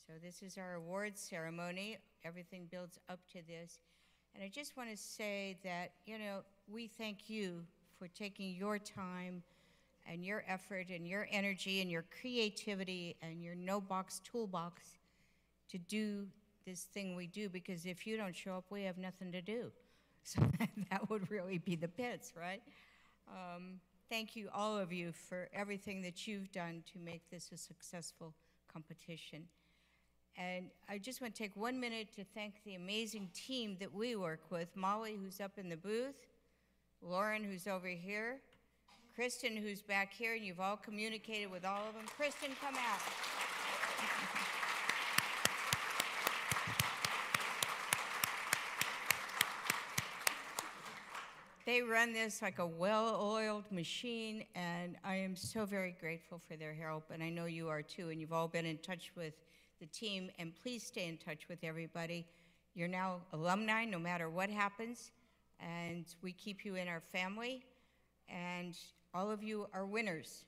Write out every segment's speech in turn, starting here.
So this is our awards ceremony. Everything builds up to this. And I just want to say that, we thank you for taking your time and your effort and your energy and your creativity and your no-box toolbox to do this thing we do, because if you don't show up, we have nothing to do. So that would really be the pits, right? Thank you, all of you, for everything that you've done to make this a successful competition. And I just want to take 1 minute to thank the amazing team that we work with. Molly, who's up in the booth, Lauren, who's over here, Kristen, who's back here, and you've all communicated with all of them. Kristen, come out. They run this like a well-oiled machine, and I am so very grateful for their help, and I know you are too, and you've all been in touch with the team, and please stay in touch with everybody. You're now alumni no matter what happens, and we keep you in our family, and all of you are winners.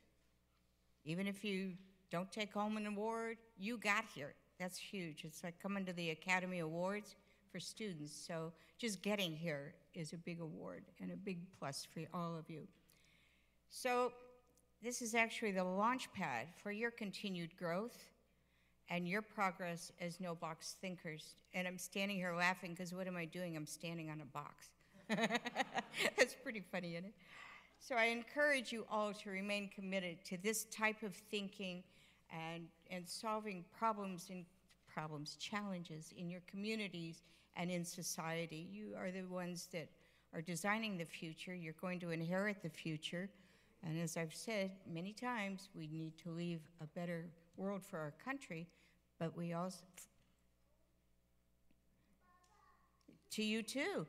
Even if you don't take home an award, you got here. That's huge. It's like coming to the Academy Awards for students, so just getting here is a big award and a big plus for all of you. So this is actually the launch pad for your continued growth and your progress as no-box thinkers. And I'm standing here laughing because what am I doing? I'm standing on a box. That's pretty funny, isn't it? So I encourage you all to remain committed to this type of thinking and solving challenges in your communities and in society. You are the ones that are designing the future. You're going to inherit the future. And as I've said many times, we need to leave a better world for our country, but we also, to you too.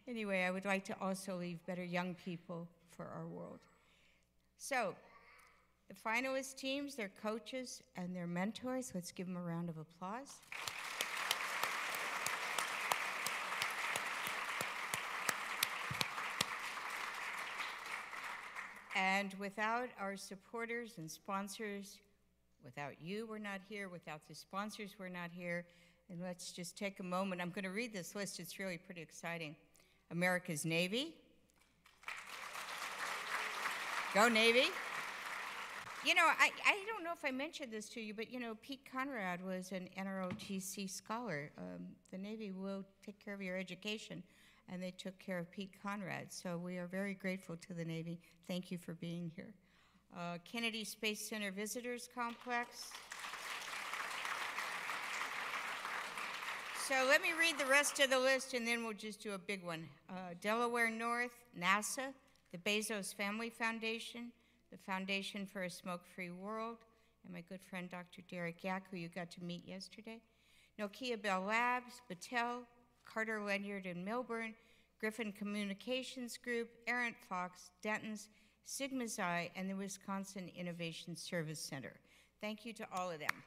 Anyway, I would like to also leave better young people for our world. So, the finalist teams, their coaches, and their mentors, let's give them a round of applause. And without our supporters and sponsors, without you, we're not here. Without the sponsors, we're not here. And let's just take a moment. I'm going to read this list. It's really pretty exciting. America's Navy. Go Navy. I don't know if I mentioned this to you, but, Pete Conrad was an NROTC scholar. The Navy will take care of your education, and they took care of Pete Conrad. So we are very grateful to the Navy. Thank you for being here. Kennedy Space Center Visitors Complex. So let me read the rest of the list, and then we'll just do a big one. Delaware North, NASA, the Bezos Family Foundation, the Foundation for a Smoke-Free World, and my good friend Dr. Derek Yak, who you got to meet yesterday. Nokia Bell Labs, Battelle, Carter Ledyard in Melbourne, Griffin Communications Group, Errant Fox, Denton's, Sigma Xi, and the Wisconsin Innovation Service Center. Thank you to all of them.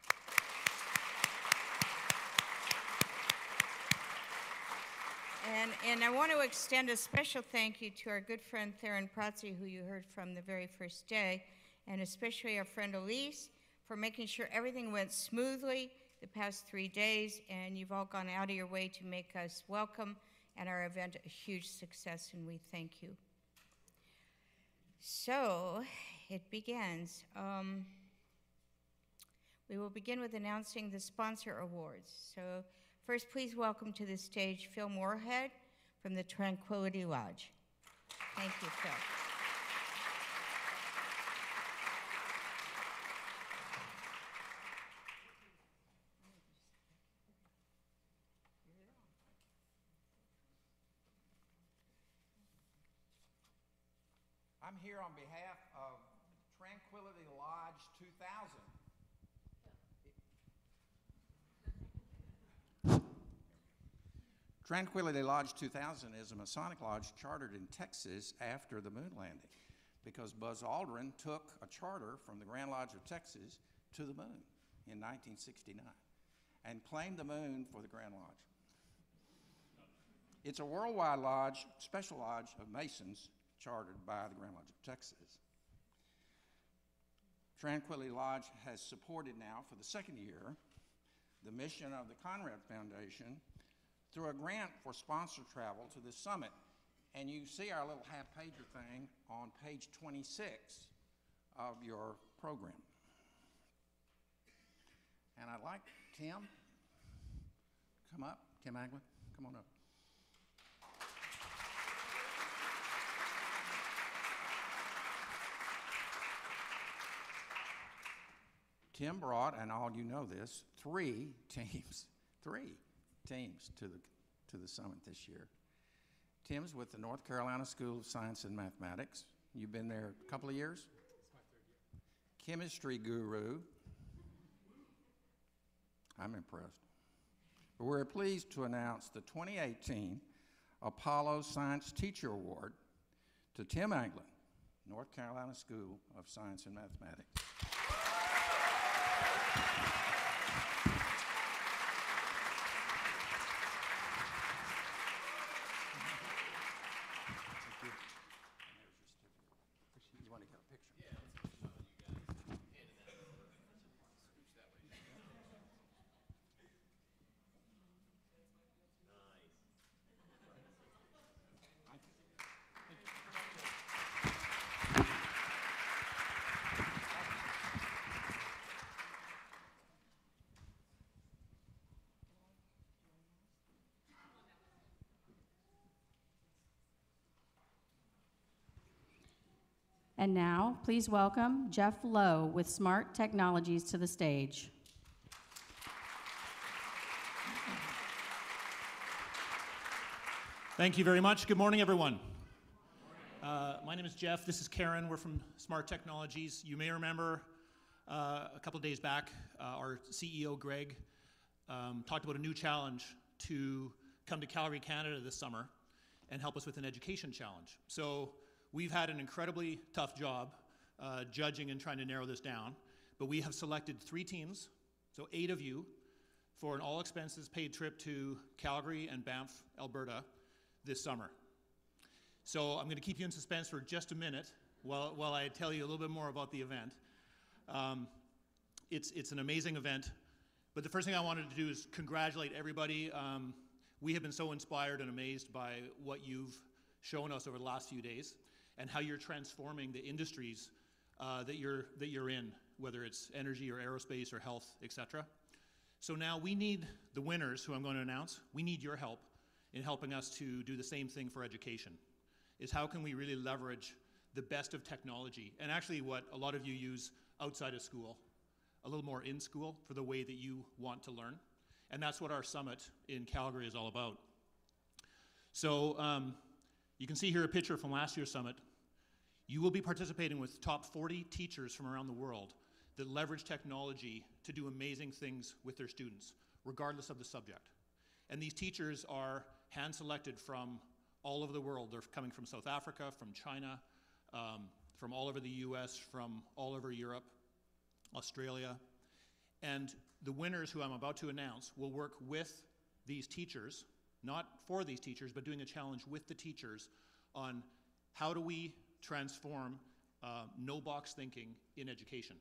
And I want to extend a special thank you to our good friend Theron Pratzi, who you heard from the very first day, and especially our friend Elise for making sure everything went smoothly the past 3 days, and you've all gone out of your way to make us welcome and our event a huge success, and we thank you. So it begins. We will begin with announcing the sponsor awards. So first, please welcome to the stage Phil Moorhead from the Tranquility Lodge. Thank you, Phil. I'm here on behalf of Tranquility Lodge 2000. Tranquility Lodge 2000 is a Masonic lodge chartered in Texas after the moon landing, because Buzz Aldrin took a charter from the Grand Lodge of Texas to the moon in 1969 and claimed the moon for the Grand Lodge. It's a worldwide lodge, special lodge of Masons chartered by the Grand Lodge of Texas. Tranquility Lodge has supported now for the second year the mission of the Conrad Foundation through a grant for sponsored travel to the summit. And you see our little half-pager thing on page 26 of your program. And I'd like Tim, come up. Tim Anglin, come on up. Tim brought, and all you know this, three teams to the summit this year. Tim's with the North Carolina School of Science and Mathematics. You've been there a couple of years? It's my 3rd year. Chemistry guru. I'm impressed. But we're pleased to announce the 2018 Apollo Science Teacher Award to Tim Anglin, North Carolina School of Science and Mathematics. And now, please welcome Jeff Lowe with Smart Technologies to the stage. Thank you very much. Good morning, everyone. My name is Jeff. This is Karen. We're from Smart Technologies. You may remember a couple of days back, our CEO, Greg, talked about a new challenge to come to Calgary, Canada this summer and help us with an education challenge. So we've had an incredibly tough job judging and trying to narrow this down, but we have selected 3 teams, so 8 of you, for an all-expenses-paid trip to Calgary and Banff, Alberta this summer. So I'm going to keep you in suspense for just a minute while I tell you a little bit more about the event. It's an amazing event, but the first thing I wanted to do is congratulate everybody. We have been so inspired and amazed by what you've shown us over the last few days, and how you're transforming the industries that you're in, whether it's energy or aerospace or health, etc. So now we need the winners, who I'm going to announce. We need your help in helping us to do the same thing for education, is how can we really leverage the best of technology, and actually what a lot of you use outside of school, a little more in school for the way that you want to learn. And that's what our summit in Calgary is all about. So you can see here a picture from last year's summit. You will be participating with top 40 teachers from around the world that leverage technology to do amazing things with their students, regardless of the subject. And these teachers are hand-selected from all over the world. They're coming from South Africa, from China, from all over the US, from all over Europe, Australia. And the winners, who I'm about to announce, will work with these teachers, not for these teachers, but doing a challenge with the teachers on how do we transform no-box thinking in education.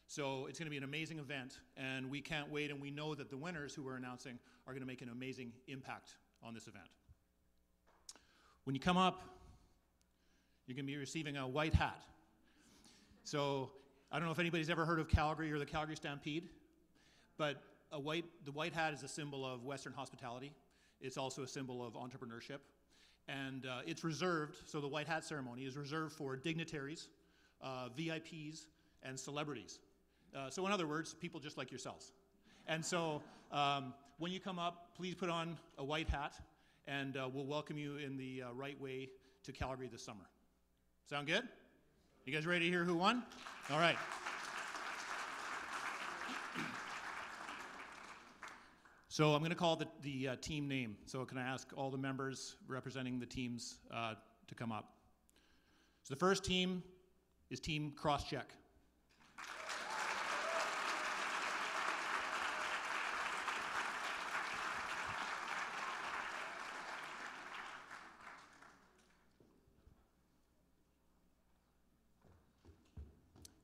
So it's going to be an amazing event, and we can't wait, and we know that the winners who we're announcing are going to make an amazing impact on this event. When you come up, you're going to be receiving a white hat. So I don't know if anybody's ever heard of Calgary or the Calgary Stampede, but the white hat is a symbol of Western hospitality. It's also a symbol of entrepreneurship. And it's reserved, so the white hat ceremony is reserved for dignitaries, VIPs, and celebrities. So in other words, people just like yourselves. And so when you come up, please put on a white hat, and we'll welcome you in the right way to Calgary this summer. Sound good? You guys ready to hear who won? All right. So I'm going to call the team name. So can I ask all the members representing the teams to come up? So the first team is Team Crosscheck.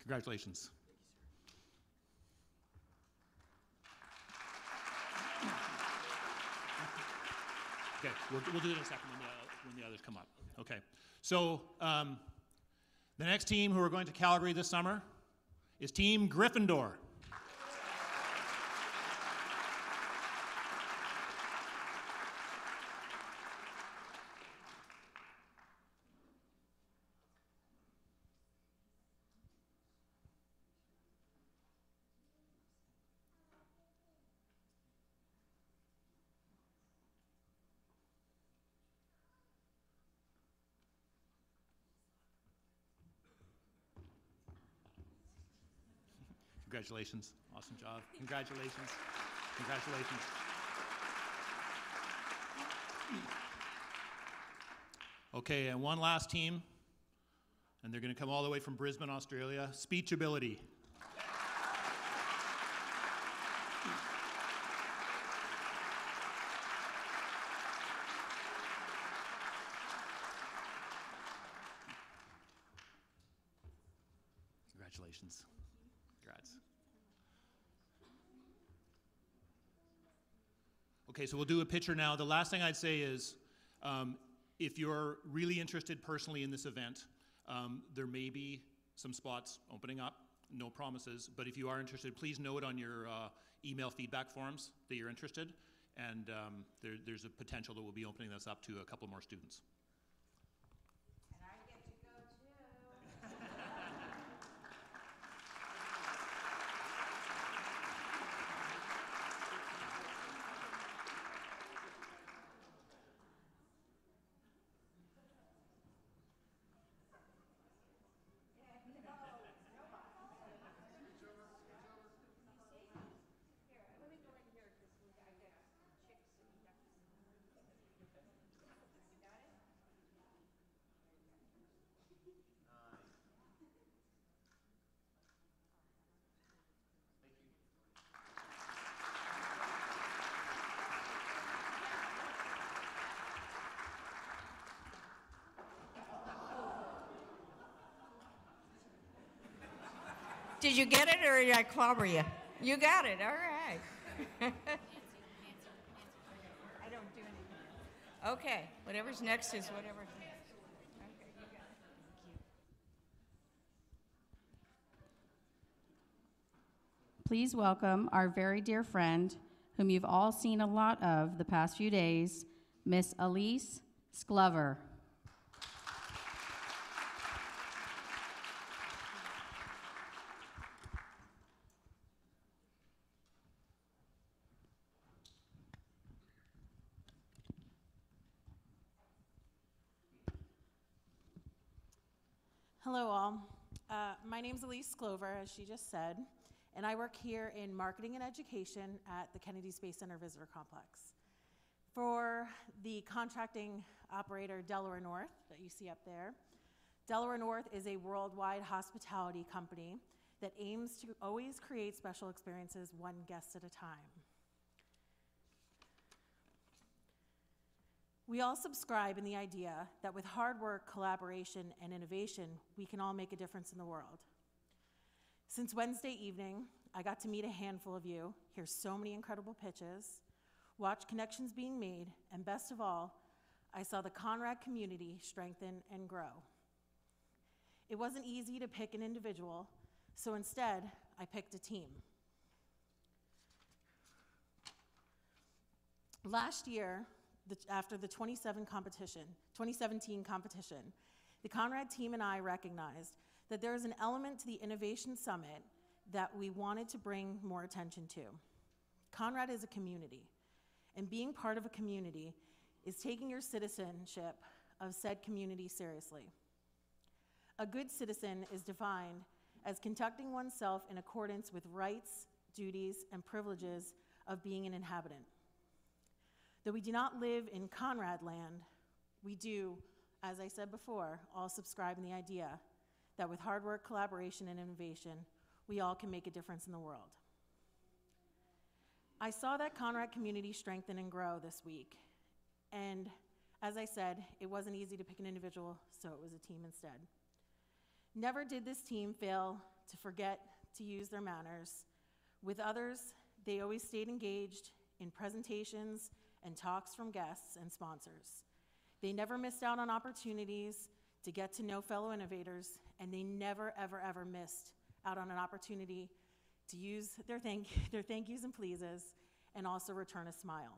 Congratulations. Okay, we'll do it in a second when the others come up. Okay, so the next team who are going to Calgary this summer is Team Gryffindor. Congratulations. Awesome job. Congratulations. Congratulations. Okay, and one last team, and they're going to come all the way from Brisbane, Australia. Speech ability. Congratulations. Congrats. Okay, so we'll do a picture now. The last thing I'd say is, if you're really interested personally in this event, there may be some spots opening up, no promises, but if you are interested, please note on your email feedback forms that you're interested, and there's a potential that we'll be opening this up to a couple more students. And I get to go too. Did you get it, or did I clobber you? You got it. All right. I don't do anything. Okay. Whatever's next is whatever's next. Okay, you got it. Please welcome our very dear friend, whom you've all seen a lot of the past few days, Miss Elise Clover. Hello all. My name's Elise Clover, as she just said, and I work here in marketing and education at the Kennedy Space Center Visitor Complex. For the contracting operator Delaware North that you see up there, Delaware North is a worldwide hospitality company that aims to always create special experiences one guest at a time. We all subscribe in the idea that with hard work, collaboration, and innovation, we can all make a difference in the world. Since Wednesday evening, I got to meet a handful of you, hear so many incredible pitches, watch connections being made, and best of all, I saw the Conrad community strengthen and grow. It wasn't easy to pick an individual, so instead, I picked a team. Last year, after the 2017 competition, the Conrad team and I recognized that there is an element to the Innovation Summit that we wanted to bring more attention to. Conrad is a community, and being part of a community is taking your citizenship of said community seriously. A good citizen is defined as conducting oneself in accordance with rights, duties, and privileges of being an inhabitant. Though we do not live in Conrad land, we do, as I said before, all subscribe in the idea that with hard work, collaboration, and innovation, we all can make a difference in the world. I saw that Conrad community strengthen and grow this week, and as I said, it wasn't easy to pick an individual, so it was a team instead. Never did this team fail to forget to use their manners. With others, they always stayed engaged in presentations and talks from guests and sponsors. They never missed out on opportunities to get to know fellow innovators, and they never, ever, ever missed out on an opportunity to use their thank yous and pleases and also return a smile.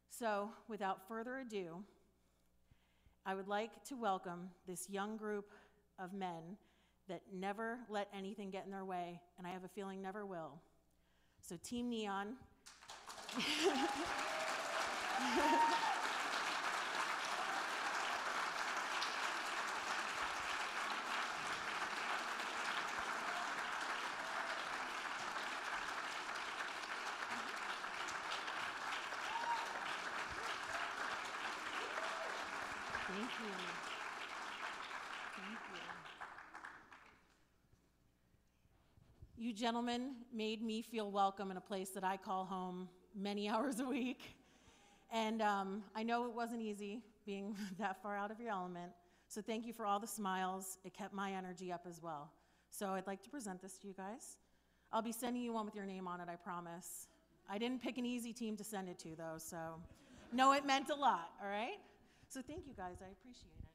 So, without further ado, I would like to welcome this young group of men that never let anything get in their way, and I have a feeling never will. So, Team Neon. Thank you. Thank you. You gentlemen made me feel welcome in a place that I call home many hours a week. And I know it wasn't easy being that far out of your element. So thank you for all the smiles. It kept my energy up as well. So I'd like to present this to you guys. I'll be sending you one with your name on it, I promise. I didn't pick an easy team to send it to, though, so no, it meant a lot, all right? So thank you, guys. I appreciate it.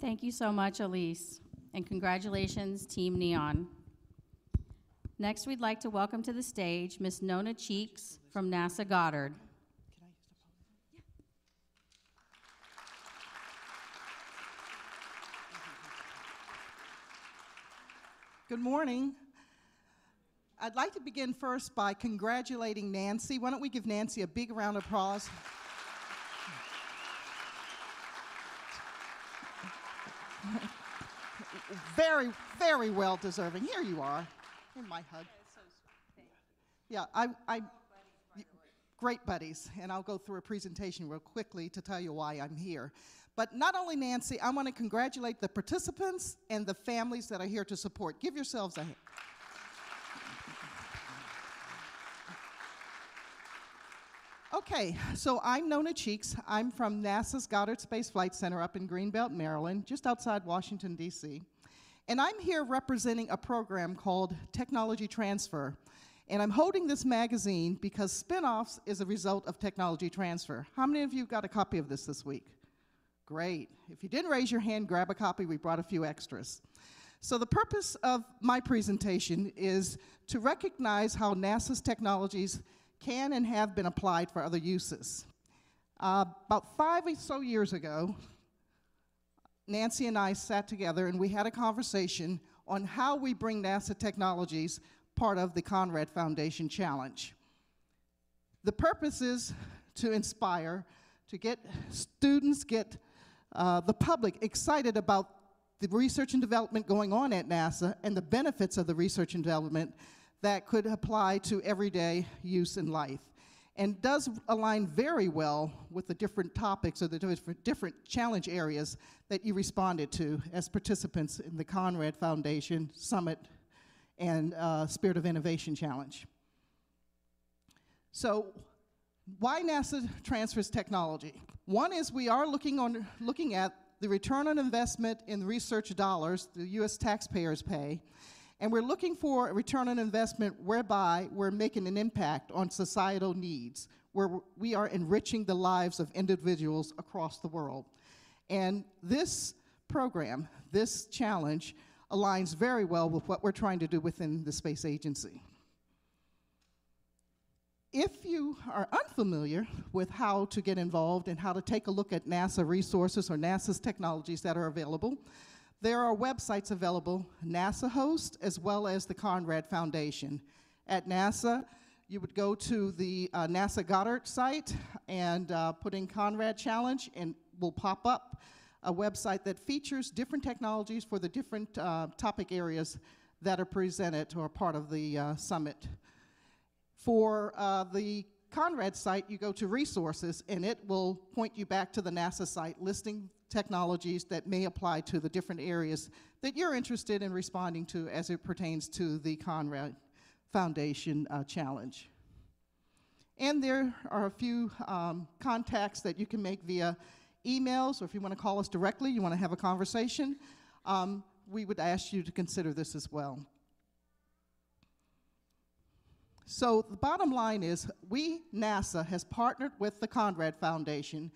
Thank you so much, Elise, and congratulations, Team Neon. Next, we'd like to welcome to the stage Miss Nona Cheeks from NASA Goddard. Good morning. I'd like to begin first by congratulating Nancy. Why don't we give Nancy a big round of applause? Very, very well deserving. Here you are. In my hug. Yeah, great buddies, and I'll go through a presentation real quickly to tell you why I'm here. But not only Nancy, I want to congratulate the participants and the families that are here to support. Give yourselves a hand. Okay, so I'm Nona Cheeks. I'm from NASA's Goddard Space Flight Center up in Greenbelt, Maryland, just outside Washington, D.C. And I'm here representing a program called Technology Transfer. And I'm holding this magazine because Spinoffs is a result of technology transfer. How many of you got a copy of this week? Great. If you didn't raise your hand, grab a copy. We brought a few extras. So the purpose of my presentation is to recognize how NASA's technologies can and have been applied for other uses. About 5 or so years ago, Nancy and I sat together and we had a conversation on how we bring NASA technologies part of the Conrad Foundation Challenge. The purpose is to inspire, to get students, the public excited about the research and development going on at NASA and the benefits of the research and development that could apply to everyday use in life, and does align very well with the different topics or the different challenge areas that you responded to as participants in the Conrad Foundation Summit and Spirit of Innovation Challenge. So why NASA transfers technology? One is we are looking at the return on investment in research dollars the US taxpayers pay, and we're looking for a return on investment whereby we're making an impact on societal needs, where we are enriching the lives of individuals across the world. And this program, this challenge, aligns very well with what we're trying to do within the space agency. If you are unfamiliar with how to get involved and how to take a look at NASA resources or NASA's technologies that are available, there are websites available, NASA host, as well as the Conrad Foundation. At NASA, you would go to the NASA Goddard site and put in Conrad Challenge, and will pop up a website that features different technologies for the different topic areas that are presented or part of the summit. For the Conrad site, you go to resources, and it will point you back to the NASA site, listing technologies that may apply to the different areas that you're interested in responding to as it pertains to the Conrad Foundation challenge. And there are a few contacts that you can make via emails, or if you want to call us directly, you want to have a conversation, we would ask you to consider this as well. So the bottom line is, NASA has partnered with the Conrad Foundation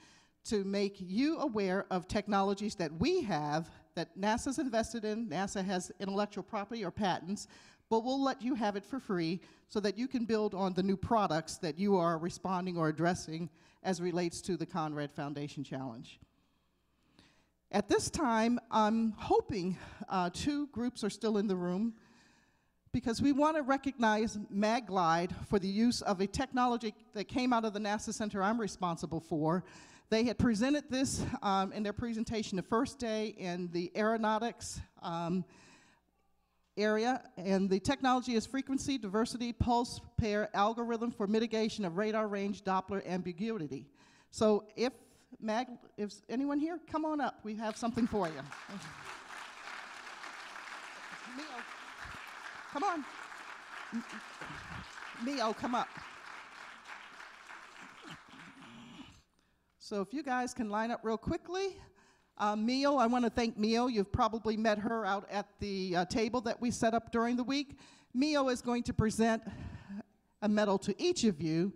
to make you aware of technologies that we have, that NASA's invested in. NASA has intellectual property or patents, but we'll let you have it for free so that you can build on the new products that you are responding or addressing as relates to the Conrad Foundation Challenge. At this time, I'm hoping 2 groups are still in the room, because we want to recognize MagGlide for the use of a technology that came out of the NASA Center I'm responsible for. They had presented this in their presentation the first day in the aeronautics area, and the technology is frequency diversity pulse pair algorithm for mitigation of radar range Doppler ambiguity. So if anyone here, come on up, we have something for you. Mio, come on. Mio, come up. So if you guys can line up real quickly. Mio, I want to thank Mio. You've probably met her out at the table that we set up during the week. Mio is going to present a medal to each of you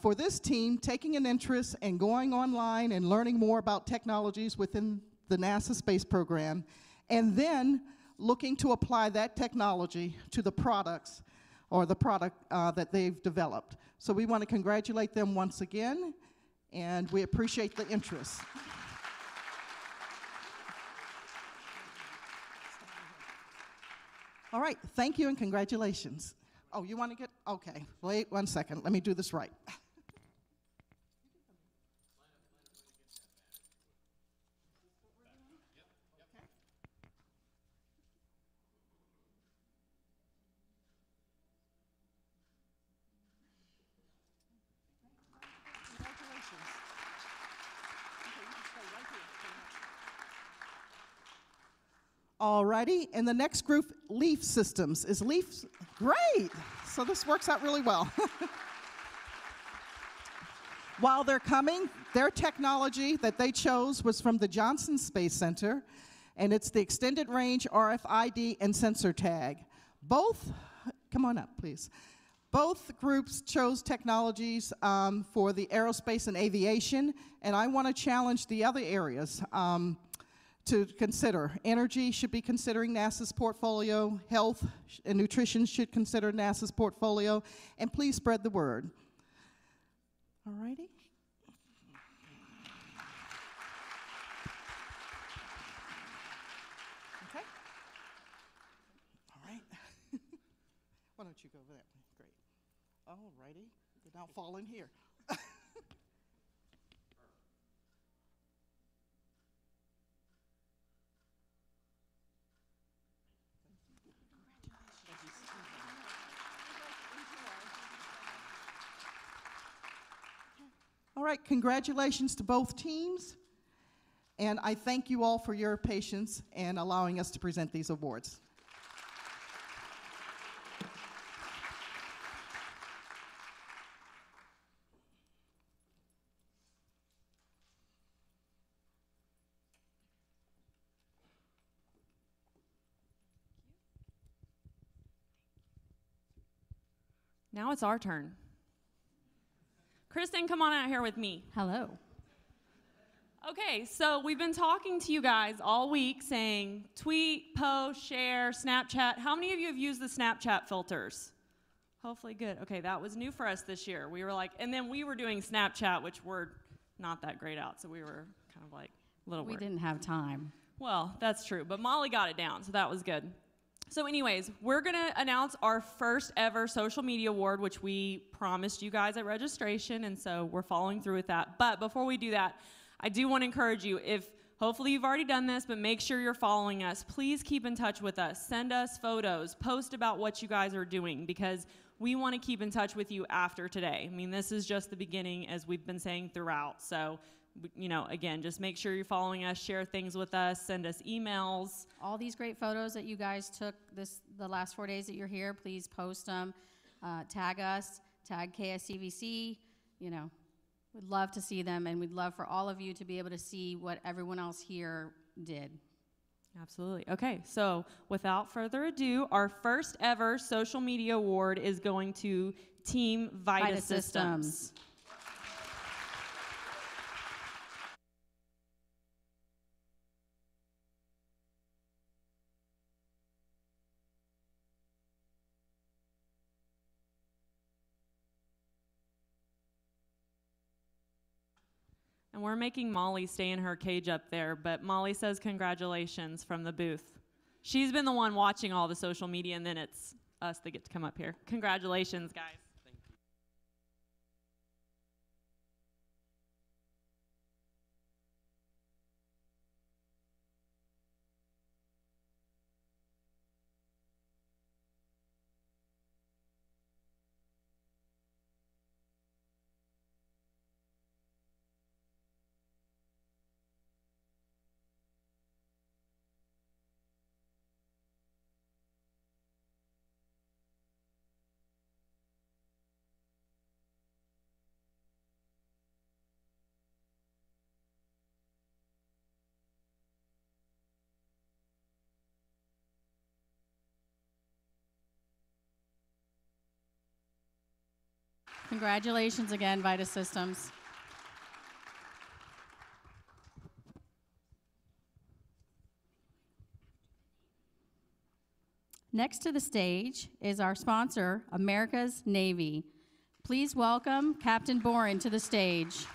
for this team taking an interest and going online and learning more about technologies within the NASA space program, and then looking to apply that technology to the products or the product that they've developed. So we want to congratulate them once again, and we appreciate the interest. All right, thank you and congratulations. Oh, you want to get, okay, wait 1 second, let me do this right. Alrighty, and the next group, Leaf Systems. Is Leaf, great, so this works out really well. While they're coming, their technology that they chose was from the Johnson Space Center, and it's the Extended Range RFID and Sensor Tag. Both, come on up, please. Both groups chose technologies for the aerospace and aviation, and I want to challenge the other areas to consider. Energy should be considering NASA's portfolio. Health and nutrition should consider NASA's portfolio. And please spread the word. All righty. Okay. All right. Why don't you go over that way? Great. All righty. Now fall in here. All right, congratulations to both teams, and I thank you all for your patience and allowing us to present these awards. Now it's our turn. Kristen, come on out here with me. Hello. Okay, so we've been talking to you guys all week saying tweet, post, share, Snapchat. How many of you have used the Snapchat filters? Hopefully good. Okay, that was new for us this year. We were like, and then we were doing Snapchat, which we're not that great out, so we were kind of like a little We worried. didn't have time. Well, that's true, but Molly got it down, so that was good. So anyways, we're going to announce our first ever social media award, which we promised you guys at registration, and so we're following through with that. But before we do that, I do want to encourage you, if hopefully you've already done this, but make sure you're following us. Please keep in touch with us. Send us photos. Post about what you guys are doing, because we want to keep in touch with you after today. I mean, this is just the beginning, as we've been saying throughout. So, you know, again, just make sure you're following us, share things with us, send us emails. All these great photos that you guys took the last 4 days that you're here, please post them, tag us, tag KSCVC, you know. We'd love to see them, and we'd love for all of you to be able to see what everyone else here did. Absolutely. Okay, so without further ado, our first ever social media award is going to Team Vita Systems. And we're making Molly stay in her cage up there, but Molly says congratulations from the booth. She's been the one watching all the social media, and then it's us that get to come up here. Congratulations, guys. Thank you. Congratulations again, Vita Systems. Next to the stage is our sponsor, America's Navy. Please welcome Captain Boren to the stage.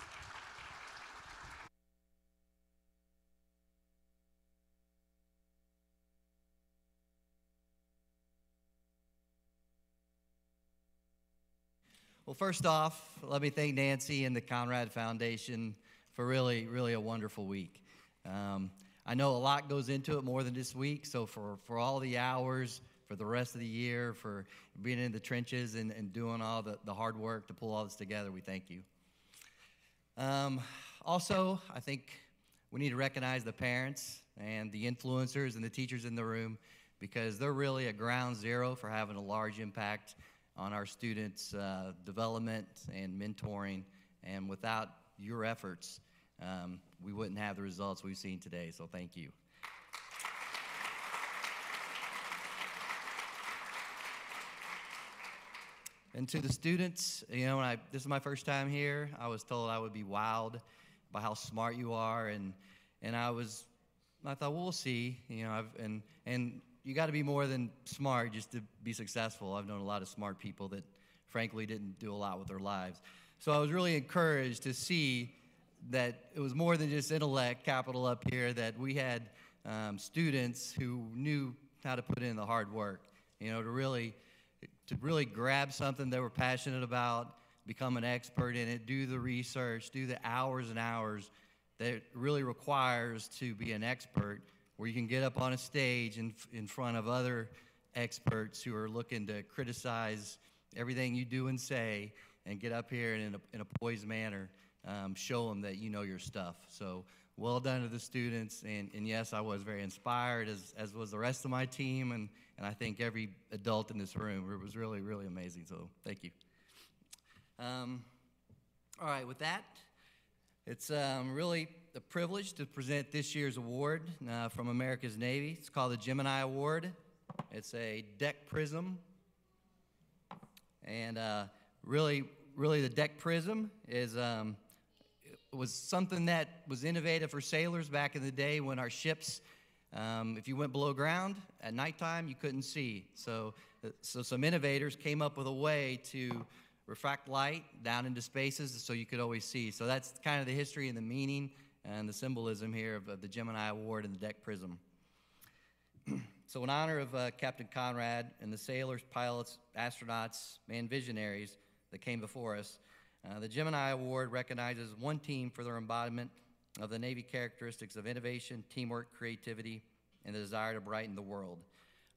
Well, first off, let me thank Nancy and the Conrad Foundation for really a wonderful week. I know a lot goes into it, more than this week, so for all the hours, for the rest of the year, for being in the trenches and doing all the hard work to pull all this together, we thank you. Also, I think we need to recognize the parents and the influencers and the teachers in the room, because they're really a ground zero for having a large impact on our students' development and mentoring, and without your efforts, we wouldn't have the results we've seen today, so thank you. And to the students, you know, this is my first time here. I was told I would be wowed by how smart you are, and I thought, well, we'll see, you know, and you got to be more than smart just to be successful. I've known a lot of smart people that, frankly, didn't do a lot with their lives. So I was really encouraged to see that it was more than just intellect capital up here, that we had students who knew how to put in the hard work, you know, to really grab something they were passionate about, become an expert in it, do the research, do the hours and hours that it really requires to be an expert, where you can get up on a stage in front of other experts who are looking to criticize everything you do and say, and get up here and in a poised manner, show them that you know your stuff. So well done to the students, and yes, I was very inspired, as was the rest of my team, and I think every adult in this room. It was really amazing, so thank you. All right, with that, it's really a privilege to present this year's award from America's Navy. It's called the Gemini Award. It's a deck prism. And really the deck prism was something that was innovative for sailors back in the day, when our ships, if you went below ground at nighttime, you couldn't see. So some innovators came up with a way to refract light down into spaces so you could always see. So that's kind of the history and the meaning and the symbolism here of the Gemini Award and the deck prism. So in honor of Captain Conrad and the sailors, pilots, astronauts, and visionaries that came before us, the Gemini Award recognizes one team for their embodiment of the Navy characteristics of innovation, teamwork, creativity, and the desire to brighten the world.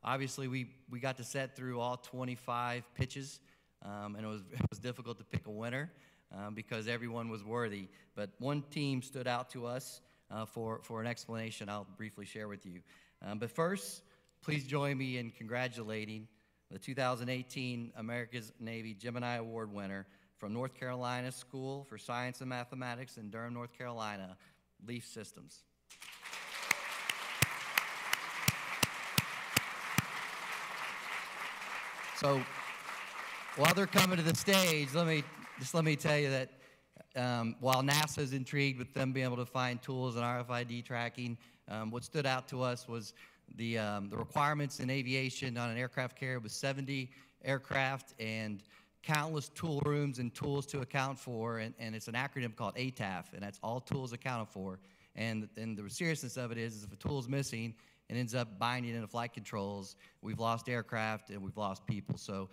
Obviously, we got to set through all 25 pitches, and it was difficult to pick a winner because everyone was worthy. But one team stood out to us for an explanation I'll briefly share with you. But first, please join me in congratulating the 2018 America's Navy Gemini Award winner from North Carolina School for Science and Mathematics in Durham, North Carolina, Leaf Systems. So while they're coming to the stage, let me tell you that while NASA is intrigued with them being able to find tools and RFID tracking, what stood out to us was the requirements in aviation on an aircraft carrier was 70 aircraft and countless tool rooms and tools to account for, and it's an acronym called ATAF, and that's all tools accounted for. And the seriousness of it is if a tool is missing, it ends up binding into flight controls. We've lost aircraft and we've lost people. So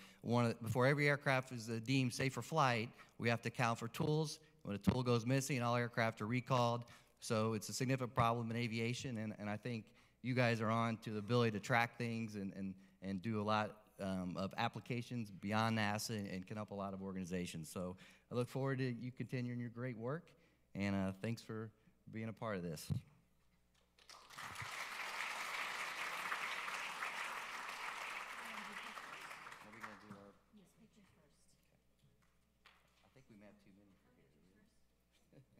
before every aircraft is deemed safe for flight, we have to account for tools. When a tool goes missing, all aircraft are recalled. So it's a significant problem in aviation, and I think you guys are on to the ability to track things and do a lot of applications beyond NASA and can help a lot of organizations. So I look forward to you continuing your great work, and thanks for being a part of this. I think we may have too many for here.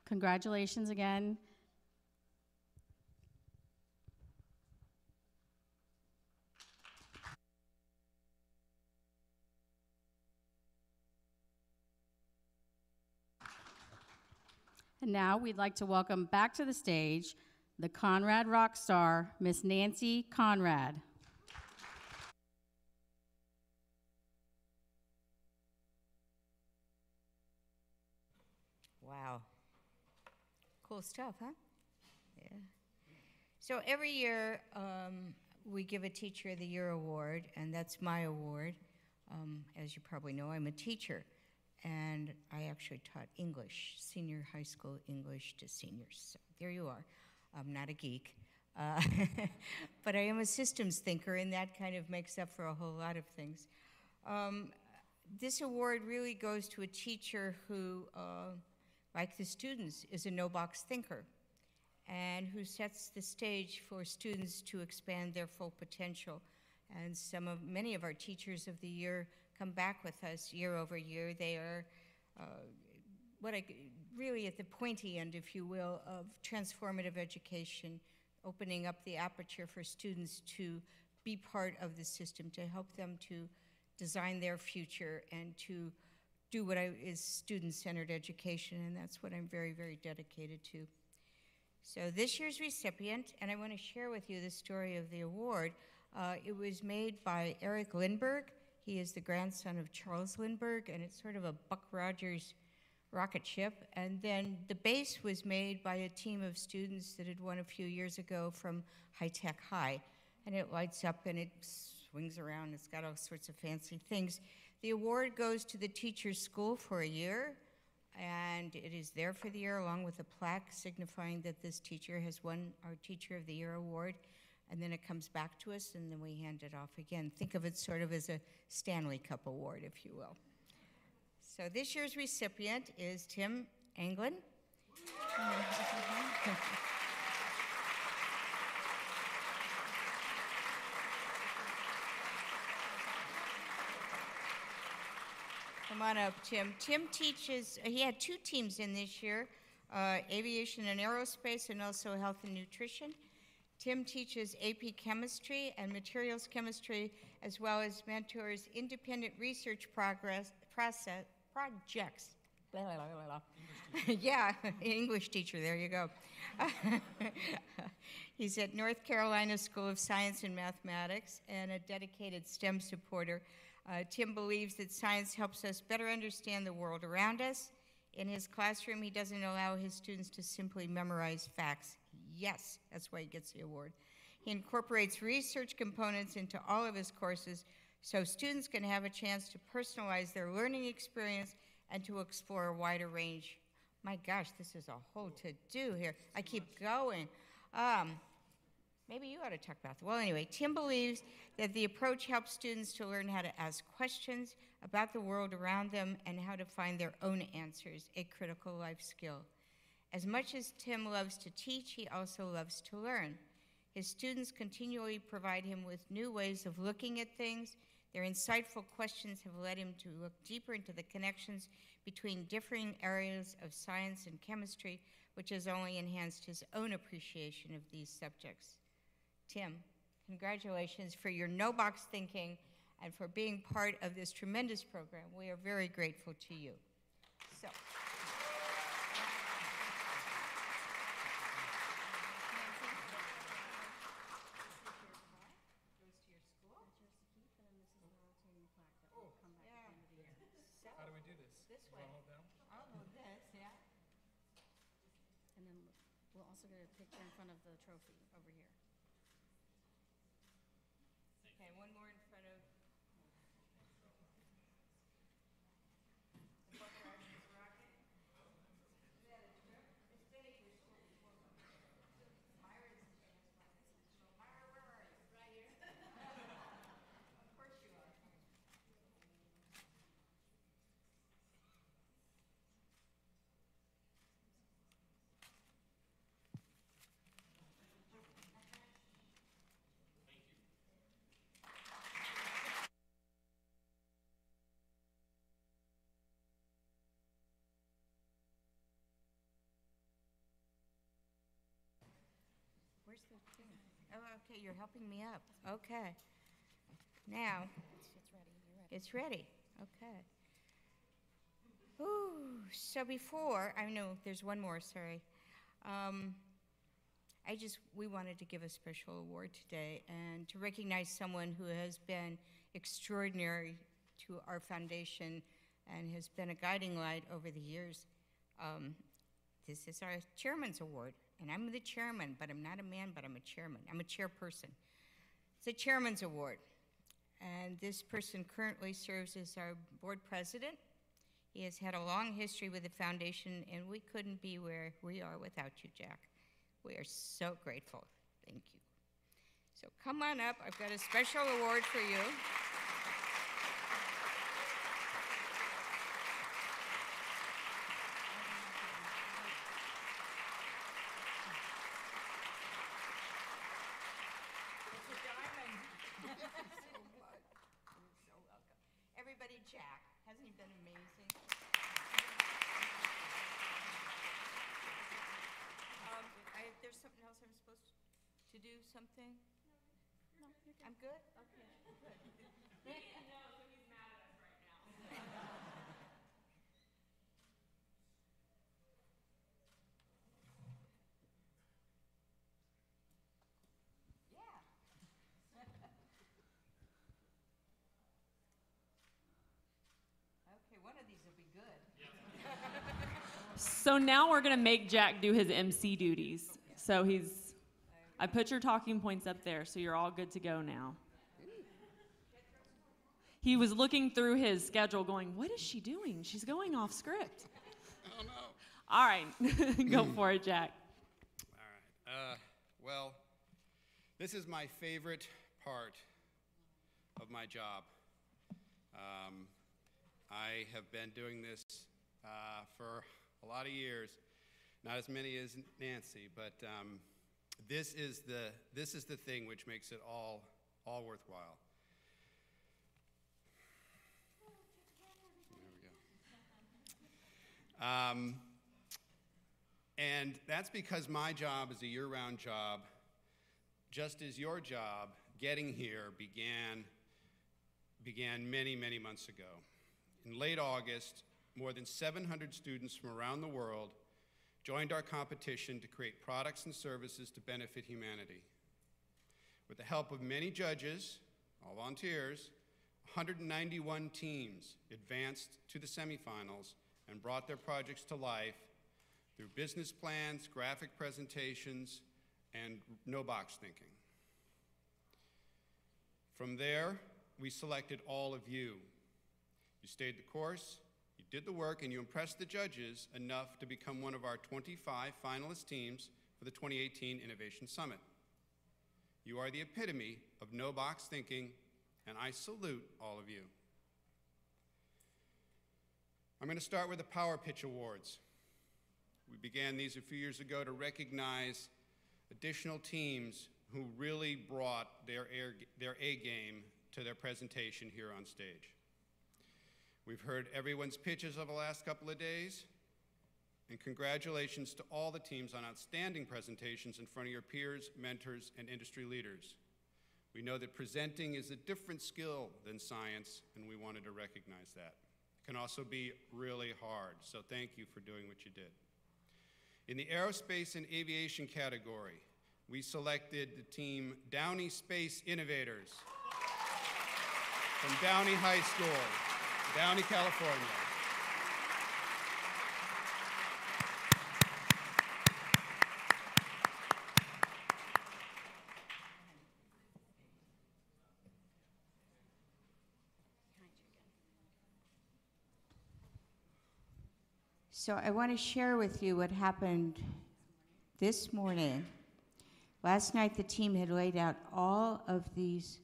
Congratulations again. And now we'd like to welcome back to the stage the Conrad rock star, Miss Nancy Conrad. Wow. Cool stuff, huh? Yeah. So every year we give a Teacher of the Year award, and that's my award. As you probably know, I'm a teacher, and I actually taught English, senior high school English to seniors. So there you are. I'm not a geek, but I am a systems thinker, and that kind of makes up for a whole lot of things. This award really goes to a teacher who, like the students, is a no-box thinker and who sets the stage for students to expand their full potential. And many of our Teachers of the Year come back with us year over year. They are really at the pointy end, if you will, of transformative education, opening up the aperture for students to be part of the system, to help them to design their future and to do what is student-centered education, and that's what I'm very, very dedicated to. So this year's recipient, and I want to share with you the story of the award. It was made by Eric Lindbergh. He is the grandson of Charles Lindbergh, and it's sort of a Buck Rogers rocket ship. And then the base was made by a team of students that had won a few years ago from High Tech High. And it lights up and it swings around. It's got all sorts of fancy things. The award goes to the teacher's school for a year, and it is there for the year along with a plaque signifying that this teacher has won our Teacher of the Year award. And then it comes back to us, and then we hand it off again. Think of it sort of as a Stanley Cup award, if you will. So this year's recipient is Tim Anglin. Come on up, Tim. Tim teaches, he had 2 teams in this year, aviation and aerospace, and also health and nutrition. Tim teaches AP chemistry and materials chemistry, as well as mentors independent research projects. Blah, blah, blah, blah. Yeah, English teacher, there you go. He's at North Carolina School of Science and Mathematics and a dedicated STEM supporter. Tim believes that science helps us better understand the world around us. In his classroom, he doesn't allow his students to simply memorize facts. Yes, that's why he gets the award. He incorporates research components into all of his courses so students can have a chance to personalize their learning experience and to explore a wider range. My gosh, this is a whole to-do here. I keep going. Maybe you ought to talk about that. Well, anyway, Tim believes that the approach helps students to learn how to ask questions about the world around them and how to find their own answers, a critical life skill. As much as Tim loves to teach, he also loves to learn. His students continually provide him with new ways of looking at things. Their insightful questions have led him to look deeper into the connections between differing areas of science and chemistry, which has only enhanced his own appreciation of these subjects. Tim, congratulations for your no-box thinking and for being part of this tremendous program. We are very grateful to you. So. How do we do this? This way. I'll hold this, yeah. And then we'll also get a picture in front of the trophy over here. Okay, one more in front of. The photograph is rocking. Is that a trip? It's been at your school before. Myra's the famous one. Myra, where are you? Right here. Of course you are. Where's the thing? Oh, okay, you're helping me up. Okay. Now, it's ready. Okay. Ooh, so before, I know there's one more, sorry. We wanted to give a special award today and to recognize someone who has been extraordinary to our foundation and has been a guiding light over the years. This is our Chairman's Award, and I'm the chairman, but I'm not a man, but I'm a chairman. I'm a chairperson. It's a Chairman's Award, and this person currently serves as our board president. He has had a long history with the foundation, and we couldn't be where we are without you, Jack. We are so grateful. Thank you. So come on up. I've got a special award for you. It's a diamond. So much. You're so welcome. Everybody, Jack. Hasn't he been amazing? There's something else I'm supposed to do, something? No, you're good. I'm good? Okay, good. He didn't know, so he's mad at us right now. Yeah. Okay, one of these will be good. So now we're going to make Jack do his MC duties. So I put your talking points up there, so you're all good to go now. He was looking through his schedule going, what is she doing? She's going off script. Oh, no. All right, go for it, Jack. All right. Well, this is my favorite part of my job. I have been doing this for a lot of years, Not as many as Nancy, but this is the thing which makes it all worthwhile. There we go. And that's because my job is a year-round job, just as your job, getting here, began many, many months ago. In late August, more than 700 students from around the world joined our competition to create products and services to benefit humanity. With the help of many judges, all volunteers, 191 teams advanced to the semifinals and brought their projects to life through business plans, graphic presentations, and no-box thinking. From there, we selected all of you. You stayed the course, you did the work, and you impressed the judges enough to become one of our 25 finalist teams for the 2018 Innovation Summit. You are the epitome of no-box thinking, and I salute all of you. I'm going to start with the Power Pitch Awards. We began these a few years ago to recognize additional teams who really brought their A game to their presentation here on stage. We've heard everyone's pitches over the last couple of days, and congratulations to all the teams on outstanding presentations in front of your peers, mentors, and industry leaders. We know that presenting is a different skill than science, and we wanted to recognize that. It can also be really hard, so thank you for doing what you did. In the aerospace and aviation category, we selected the team Downey Space Innovators from Downey High School, Downey, California. So I want to share with you what happened this morning. Last night, the team had laid out all of these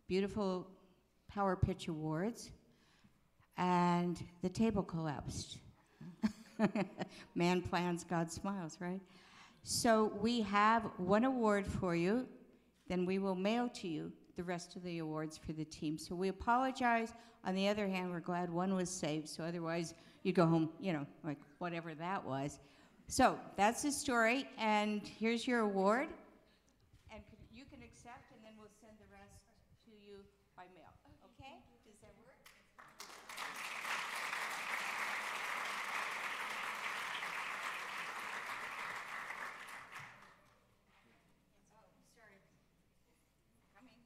beautiful Power Pitch Awards, and the table collapsed. Man plans, God smiles, right? So we have one award for you, then we will mail to you the rest of the awards for the team. So we apologize. On the other hand, we're glad one was saved, so otherwise you go home, you know, like whatever that was. So that's the story, and here's your award. And you can accept, and then we'll send the rest to you by mail. Okay? Does that work? Oh, sorry. Coming.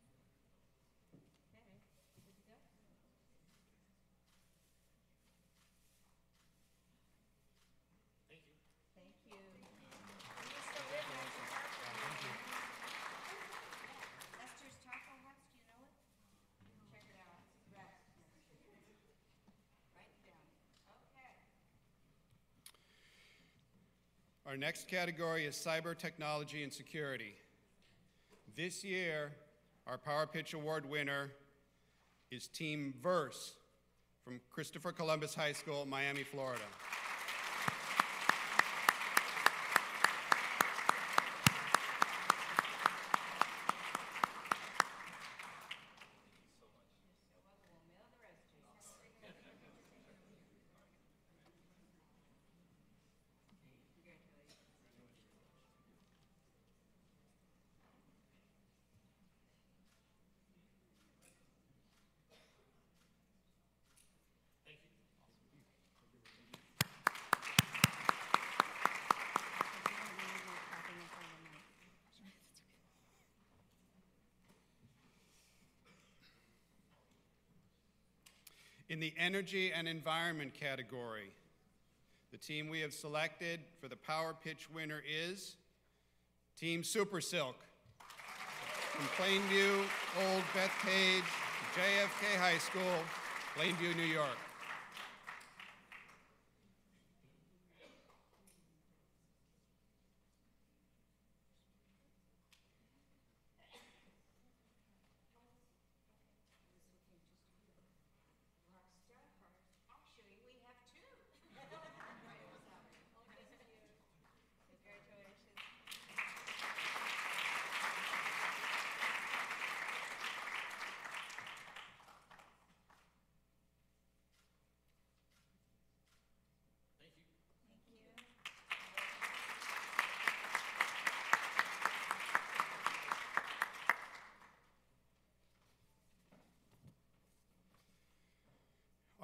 Okay. Good to go? Thank you. Thank you. Are you still with us? Esther's Taco House, do you know it? Check it out. Right. Write it down. Okay. Our next category is cyber technology and security. This year, our Power Pitch Award winner is Team Verse from Christopher Columbus High School, Miami, Florida. In the energy and environment category, the team we have selected for the Power Pitch winner is Team Super Silk from Plainview, Old Bethpage, JFK High School, Plainview, New York. Actually, we have two.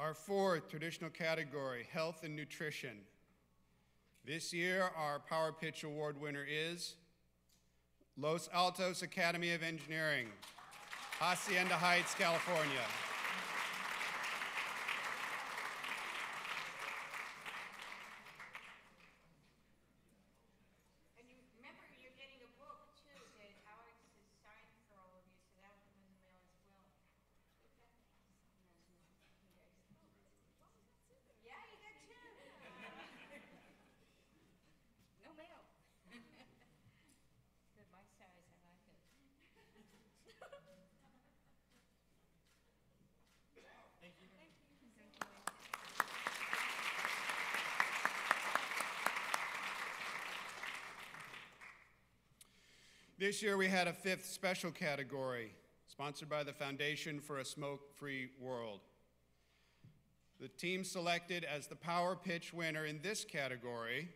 Our fourth traditional category, health and nutrition. This year, our Power Pitch Award winner is Los Altos Academy of Engineering, Hacienda Heights, California. And you remember, you're getting a book too that Alex has signed for all of you, so that will come in the mail as well. Yeah, you got two. No mail. Good, my size, I like it. Thank you. This year we had a fifth special category, sponsored by the Foundation for a Smoke-Free World. The team selected as the Power Pitch winner in this category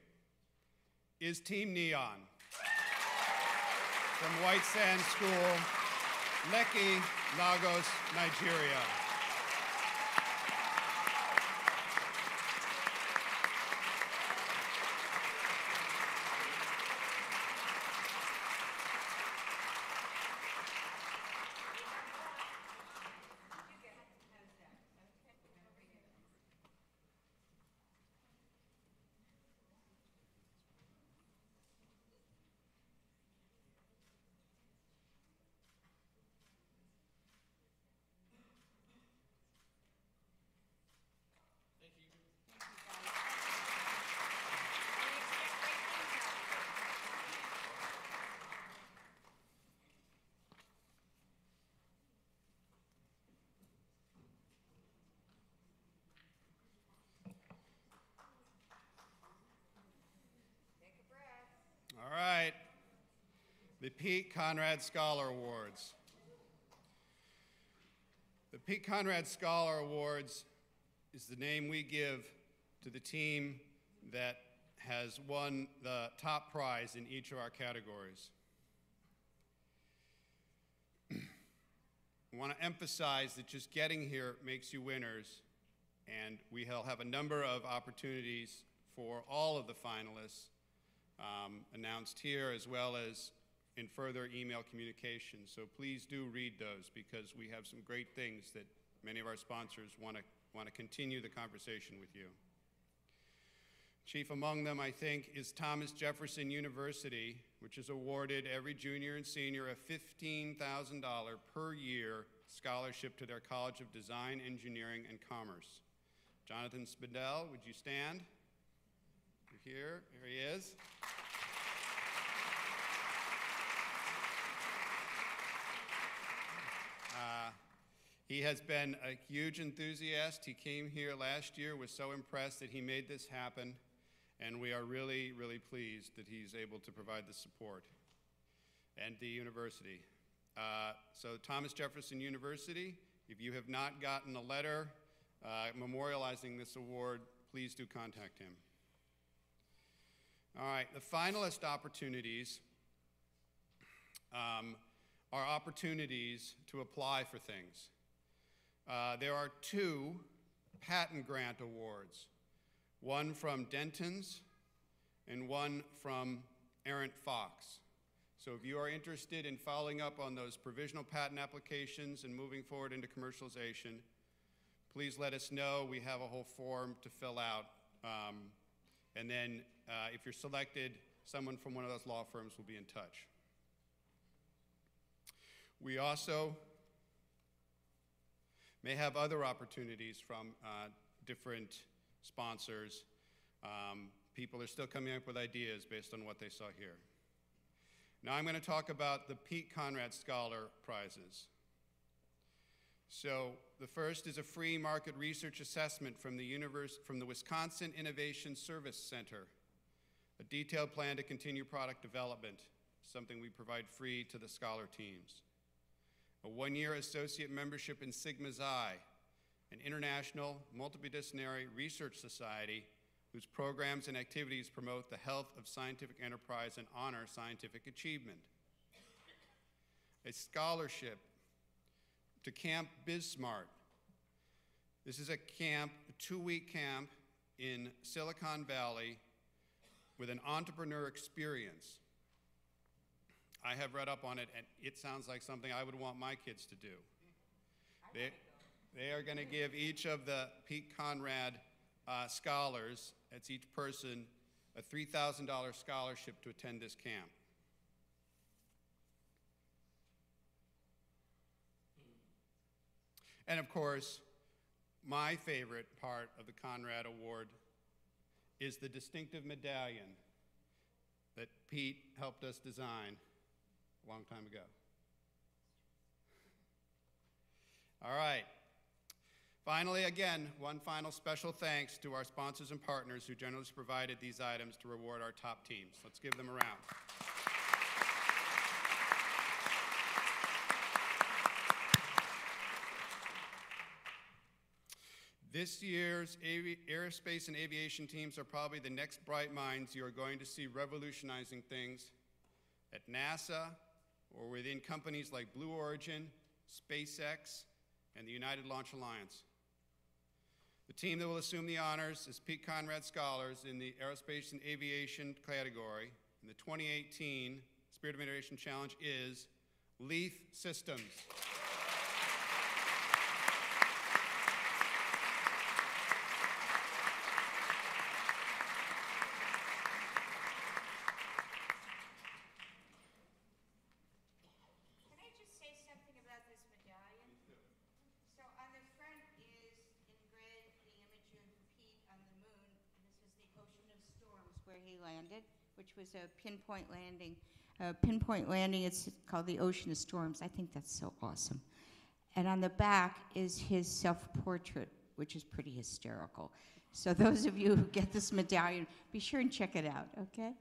is Team Neon from White Sands School, Lekki, Lagos, Nigeria. All right, the Pete Conrad Scholar Awards. The Pete Conrad Scholar Awards is the name we give to the team that has won the top prize in each of our categories. I want to emphasize that just getting here makes you winners, and we'll have a number of opportunities for all of the finalists announced here, as well as in further email communication. So please do read those, because we have some great things that many of our sponsors want to continue the conversation with you. Chief among them, I think, is Thomas Jefferson University, which is awarded every junior and senior a $15,000 per year scholarship to their College of Design, Engineering, and Commerce. Jonathan Spindell, would you stand? You're here. There he is. He has been a huge enthusiast. He came here last year, was so impressed that he made this happen, and we are really, really pleased that he's able to provide the support, and the university. So Thomas Jefferson University, if you have not gotten a letter memorializing this award, please do contact him. All right, the finalist opportunities are opportunities to apply for things. There are 2 patent grant awards, one from Denton's and one from Errant Fox. So if you are interested in following up on those provisional patent applications and moving forward into commercialization, please let us know. We have a whole form to fill out. And then if you're selected, someone from one of those law firms will be in touch. We also may have other opportunities from different sponsors. People are still coming up with ideas based on what they saw here. Now I'm going to talk about the Pete Conrad Scholar Prizes. So the first is a free market research assessment from the Wisconsin Innovation Service Center, a detailed plan to continue product development, something we provide free to the scholar teams. A 1-year associate membership in Sigma Xi, an international multidisciplinary research society whose programs and activities promote the health of scientific enterprise and honor scientific achievement. A scholarship to Camp BizSmart, This is a camp, a 2-week camp in Silicon Valley with an entrepreneur experience. I have read up on it, and it sounds like something I would want my kids to do. They are going to give each of the Pete Conrad scholars, that's each person, a $3,000 scholarship to attend this camp. And of course, my favorite part of the Conrad Award is the distinctive medallion that Pete helped us design a long time ago. All right. Finally, again, one final special thanks to our sponsors and partners who generously provided these items to reward our top teams. Let's give them a round. This year's aerospace and aviation teams are probably the next bright minds you are going to see revolutionizing things at NASA or within companies like Blue Origin, SpaceX, and the United Launch Alliance. The team that will assume the honors as Pete Conrad Scholars in the Aerospace and Aviation category in the 2018 Spirit of Innovation Challenge is Leaf Systems. Can I just say something about this medallion? So on the front is engraved the image of Pete on the moon. This is the Ocean of Storms where he landed, which was a pinpoint landing. It's called the Ocean of Storms. I think that's so awesome. And on the back is his self-portrait, which is pretty hysterical. So those of you who get this medallion, be sure and check it out, okay?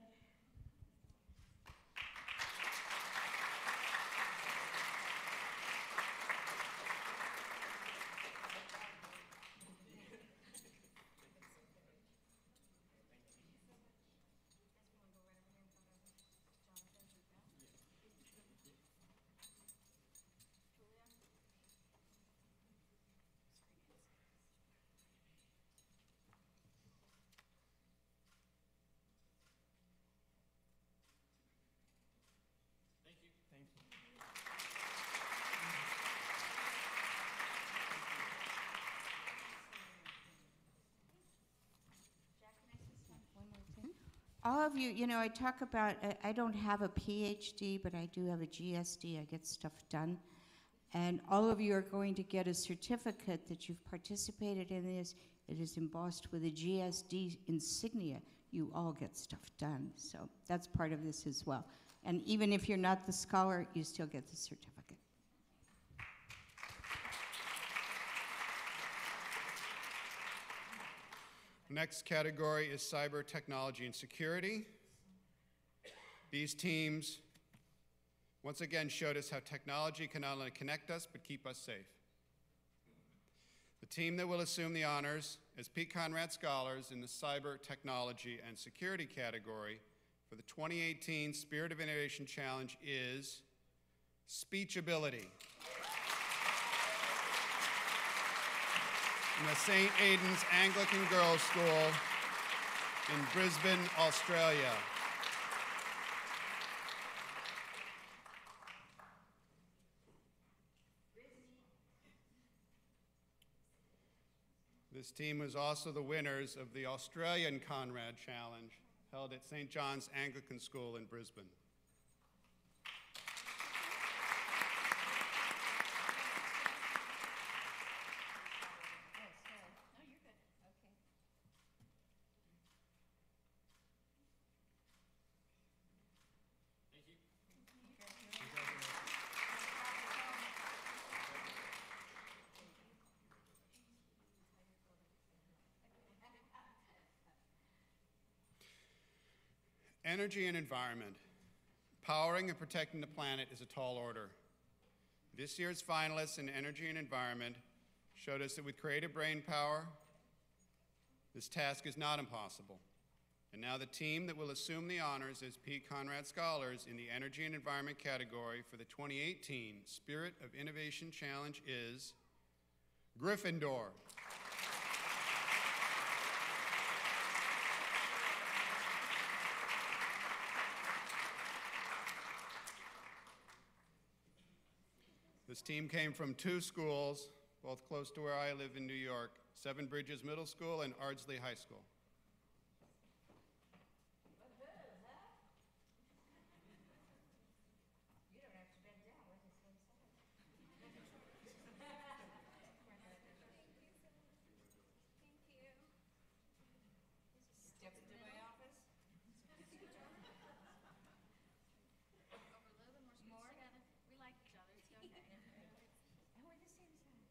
All of you, you know, I talk about, I don't have a PhD, but I do have a GSD. I get stuff done. And all of you are going to get a certificate that you've participated in this. It is embossed with a GSD insignia. You all get stuff done. So that's part of this as well. And even if you're not the scholar, you still get the certificate. Next category is cyber technology and security. These teams, once again, showed us how technology can not only connect us, but keep us safe. The team that will assume the honors as Pete Conrad Scholars in the cyber technology and security category for the 2018 Spirit of Innovation Challenge is Speechability. From the St. Aidan's Anglican Girls' School in Brisbane, Australia. This team was also the winners of the Australian Conrad Challenge held at St. John's Anglican School in Brisbane. Energy and environment. Powering and protecting the planet is a tall order. This year's finalists in energy and environment showed us that with creative brain power, this task is not impossible. And now the team that will assume the honors as Pete Conrad Scholars in the energy and environment category for the 2018 Spirit of Innovation Challenge is Gryffindor. This team came from two schools, both close to where I live in New York, Seven Bridges Middle School and Ardsley High School. Step into my office. We like each other. It's okay. And we're the same size.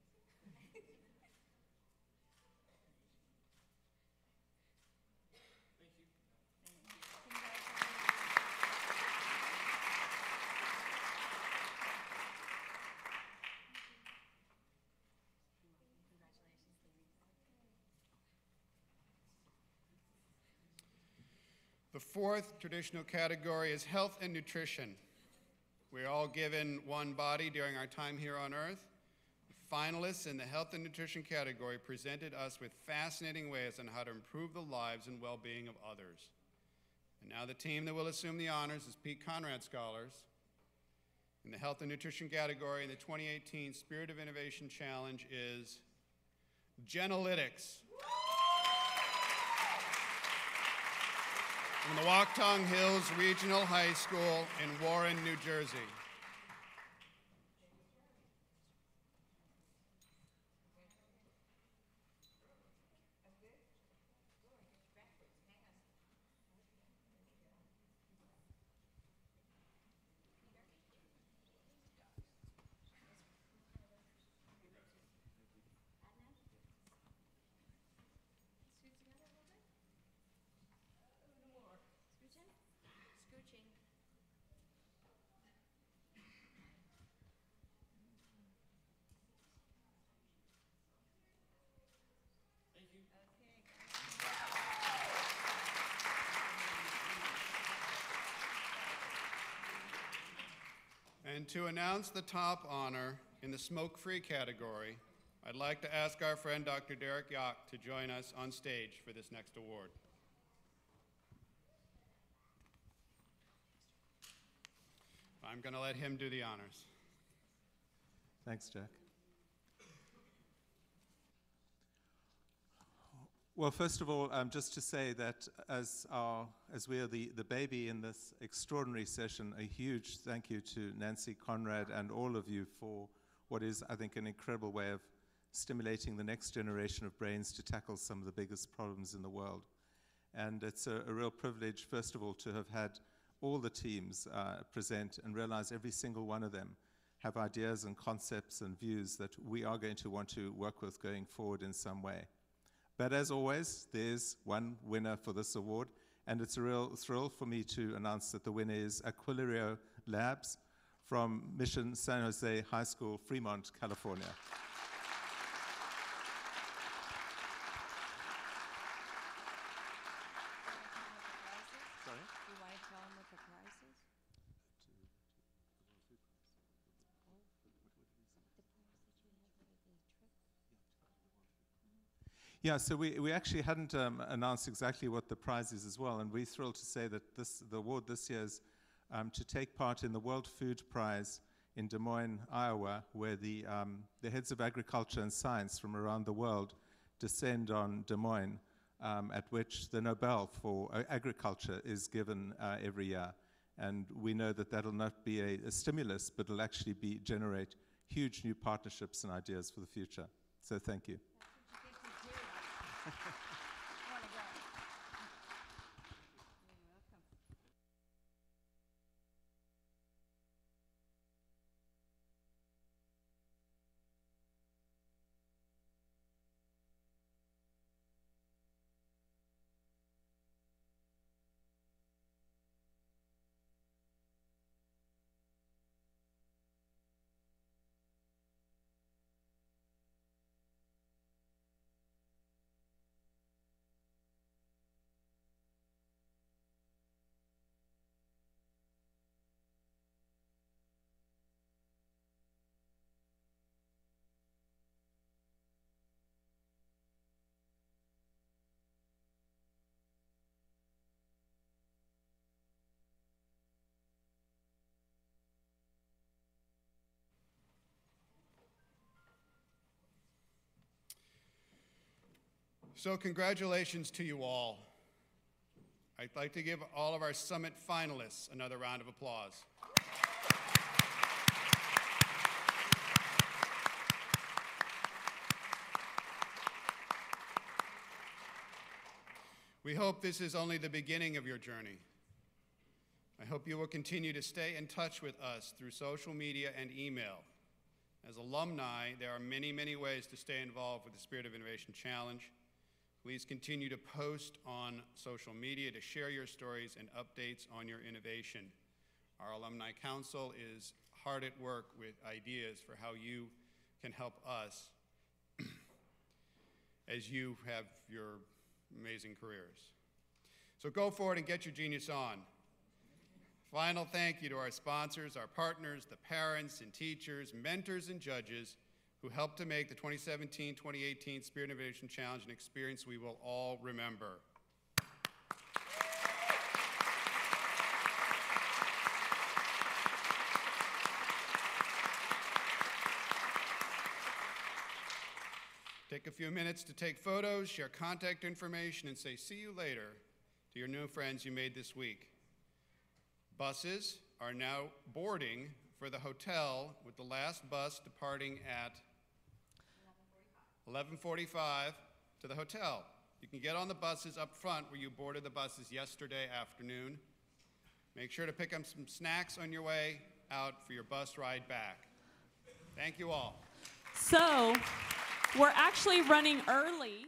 The fourth traditional category is health and nutrition. We're all given one body during our time here on earth. The finalists in the health and nutrition category presented us with fascinating ways on how to improve the lives and well-being of others. And now the team that will assume the honors is Pete Conrad Scholars. In the health and nutrition category in the 2018 Spirit of Innovation Challenge is Genalytics. From the Wachtung Hills Regional High School in Warren, New Jersey. Scooching. And to announce the top honor in the smoke-free category, I'd like to ask our friend Dr. Derek Yock to join us on stage for this next award. I'm going to let him do the honors. Thanks, Jack. Well, first of all, just to say that as we are the baby in this extraordinary session, a huge thank you to Nancy, Conrad, and all of you for what is, I think, an incredible way of stimulating the next generation of brains to tackle some of the biggest problems in the world. And it's a real privilege, first of all, to have had all the teams present and realize every single one of them have ideas and concepts and views that we are going to want to work with going forward in some way. But as always, there's one winner for this award, and it's a real thrill for me to announce that the winner is Aquilario Labs from Mission San Jose High School, Fremont, California. Yeah, so we actually hadn't announced exactly what the prize is as well, and we're thrilled to say that the award this year is to take part in the World Food Prize in Des Moines, Iowa, where the heads of agriculture and science from around the world descend on Des Moines, at which the Nobel for agriculture is given every year. And we know that that'll not be a stimulus, but it'll actually generate huge new partnerships and ideas for the future. So thank you. So congratulations to you all. I'd like to give all of our summit finalists another round of applause. We hope this is only the beginning of your journey. I hope you will continue to stay in touch with us through social media and email. As alumni, there are many, many ways to stay involved with the Spirit of Innovation Challenge. Please continue to post on social media to share your stories and updates on your innovation. Our Alumni Council is hard at work with ideas for how you can help us as you have your amazing careers. So go forward and get your genius on. Final thank you to our sponsors, our partners, the parents and teachers, mentors and judges who helped to make the 2017-2018 Spirit Innovation Challenge an experience we will all remember. Take a few minutes to take photos, share contact information, and say see you later to your new friends you made this week. Buses are now boarding for the hotel with the last bus departing at 11:45 to the hotel. You can get on the buses up front where you boarded the buses yesterday afternoon. Make sure to pick up some snacks on your way out for your bus ride back. Thank you all. So, we're actually running early.